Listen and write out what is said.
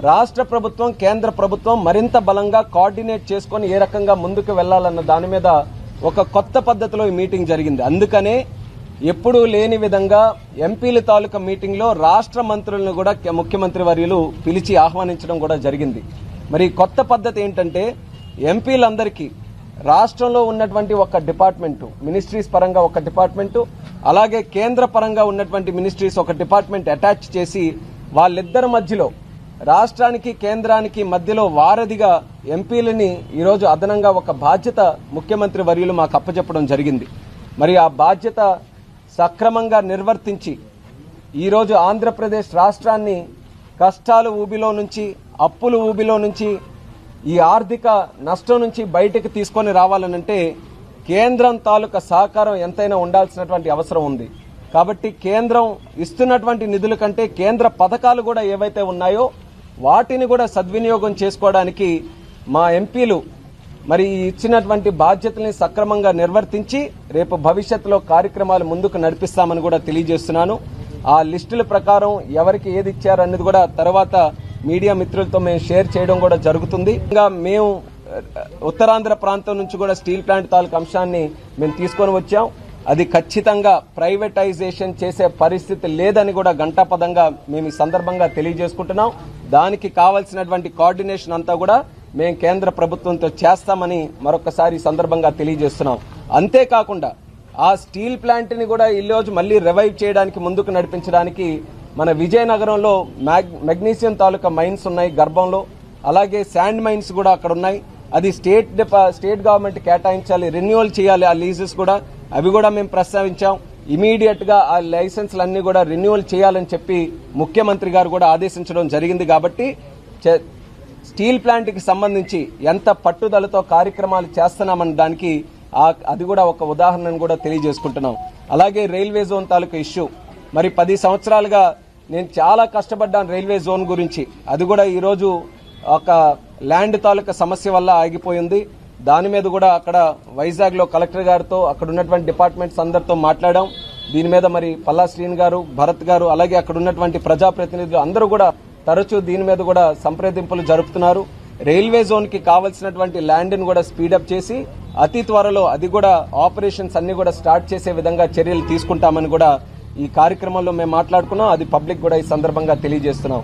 రాష్ట్ర ప్రభుత్వం కేంద్ర ప్రభుత్వం మరింత బలంగా కోఆర్డినేట్ చేసుకుని ఏ రకంగా ముందుకు వెళ్లాలన్న దాని మీద ఒక కొత్త పద్ధతిలో ఈ మీటింగ్ జరిగింది. అందుకనే ఎప్పుడూ లేని విధంగా ఎంపీల తాలూకా మీటింగ్ లో రాష్ట్ర మంత్రులను కూడా ముఖ్యమంత్రి వర్యులు పిలిచి ఆహ్వానించడం కూడా జరిగింది. మరి కొత్త పద్ధతి ఏంటంటే ఎంపీలందరికీ రాష్ట్రంలో ఉన్నటువంటి ఒక డిపార్ట్మెంట్ మినిస్ట్రీస్ పరంగా ఒక డిపార్ట్మెంట్, అలాగే కేంద్ర పరంగా ఉన్నటువంటి మినిస్ట్రీస్ ఒక డిపార్ట్మెంట్ అటాచ్ చేసి వాళ్ళిద్దరి మధ్యలో రాష్ట్రానికి కేంద్రానికి మధ్యలో వారధిగా ఎంపీలని ఈరోజు అదనంగా ఒక బాధ్యత ముఖ్యమంత్రి వర్యులు మాకు అప్పచెప్పడం జరిగింది. మరి ఆ బాధ్యత సక్రమంగా నిర్వర్తించి ఈరోజు ఆంధ్రప్రదేశ్ రాష్ట్రాన్ని కష్టాల ఊబిలో నుంచి, అప్పుల ఊబిలో నుంచి, ఈ ఆర్థిక నష్టం నుంచి బయటకు తీసుకొని రావాలనంటే కేంద్రం తాలూకా సహకారం ఎంతైనా ఉండాల్సినటువంటి అవసరం ఉంది. కాబట్టి కేంద్రం ఇస్తున్నటువంటి నిధుల కంటే కేంద్ర పథకాలు కూడా ఏవైతే ఉన్నాయో వాటిని కూడా సద్వినియోగం చేసుకోవడానికి మా ఎంపీలు మరి ఇచ్చినటువంటి బాధ్యతల్ని సక్రమంగా నిర్వర్తించి రేపు భవిష్యత్తులో కార్యక్రమాలు ముందుకు నడిపిస్తామని కూడా తెలియజేస్తున్నాను. ఆ లిస్టుల ప్రకారం ఎవరికి ఏది ఇచ్చారన్నది కూడా తర్వాత మీడియా మిత్రులతో మేము షేర్ చేయడం కూడా జరుగుతుంది. ఇంకా మేము ఉత్తరాంధ్ర ప్రాంతం నుంచి కూడా స్టీల్ ప్లాంట్ తాలూకు అంశాన్ని మేము తీసుకొని వచ్చాం. అది ఖచ్చితంగా ప్రైవేటైజేషన్ చేసే పరిస్థితి లేదని కూడా ఘంటాపదంగా మేము ఈ సందర్భంగా తెలియజేసుకుంటున్నాం. దానికి కావాల్సినటువంటి కోఆర్డినేషన్ అంతా కూడా మేము కేంద్ర ప్రభుత్వంతో చేస్తామని మరొకసారి ఈ సందర్భంగా తెలియజేస్తున్నాం. అంతేకాకుండా ఆ స్టీల్ ప్లాంట్ ని కూడా ఈ రోజు మళ్లీ రివైవ్ చేయడానికి ముందుకు నడిపించడానికి మన విజయనగరంలో మెగ్నీషియం తాలూకా మైన్స్ ఉన్నాయి గర్భంలో, అలాగే శాండ్ మైన్స్ కూడా అక్కడ ఉన్నాయి. అది స్టేట్ గవర్నమెంట్ కేటాయించాలి, రెన్యువల్ చేయాలి ఆ లీజెస్ కూడా, అవి కూడా మేము ప్రస్తావించాం. ఇమీడియట్ గా ఆ లైసెన్స్లన్నీ కూడా రెన్యువల్ చేయాలని చెప్పి ముఖ్యమంత్రి గారు కూడా ఆదేశించడం జరిగింది. కాబట్టి స్టీల్ ప్లాంట్ కి సంబంధించి ఎంత పట్టుదలతో కార్యక్రమాలు చేస్తున్నామని దానికి అది కూడా ఒక ఉదాహరణను కూడా తెలియజేసుకుంటున్నాం. అలాగే రైల్వే జోన్ తాలూకా ఇష్యూ, మరి 10 సంవత్సరాలుగా నేను చాలా కష్టపడ్డాను రైల్వే జోన్ గురించి. అది కూడా ఈరోజు ఒక ల్యాండ్ తాలూకా సమస్య వల్ల ఆగిపోయింది. దాని మీద కూడా అక్కడ వైజాగ్ లో కలెక్టర్ గారితో అక్కడ ఉన్నటువంటి డిపార్ట్మెంట్స్ అందరితో మాట్లాడాం. దీని మీద మరి పల్లా శ్రీని గారు, భరత్ గారు, అలాగే అక్కడ ఉన్నటువంటి ప్రజాప్రతినిధులు అందరూ కూడా తరచూ దీని మీద కూడా సంప్రదింపులు జరుపుతున్నారు. రైల్వే జోన్ కి కావాల్సినటువంటి ల్యాండ్ ని కూడా స్పీడప్ చేసి అతి త్వరలో అది కూడా ఆపరేషన్స్ అన్ని కూడా స్టార్ట్ చేసే విధంగా చర్యలు తీసుకుంటామని కూడా ఈ కార్యక్రమంలో మేము మాట్లాడుకున్నాం. అది పబ్లిక్ కూడా ఈ సందర్భంగా తెలియజేస్తున్నాం.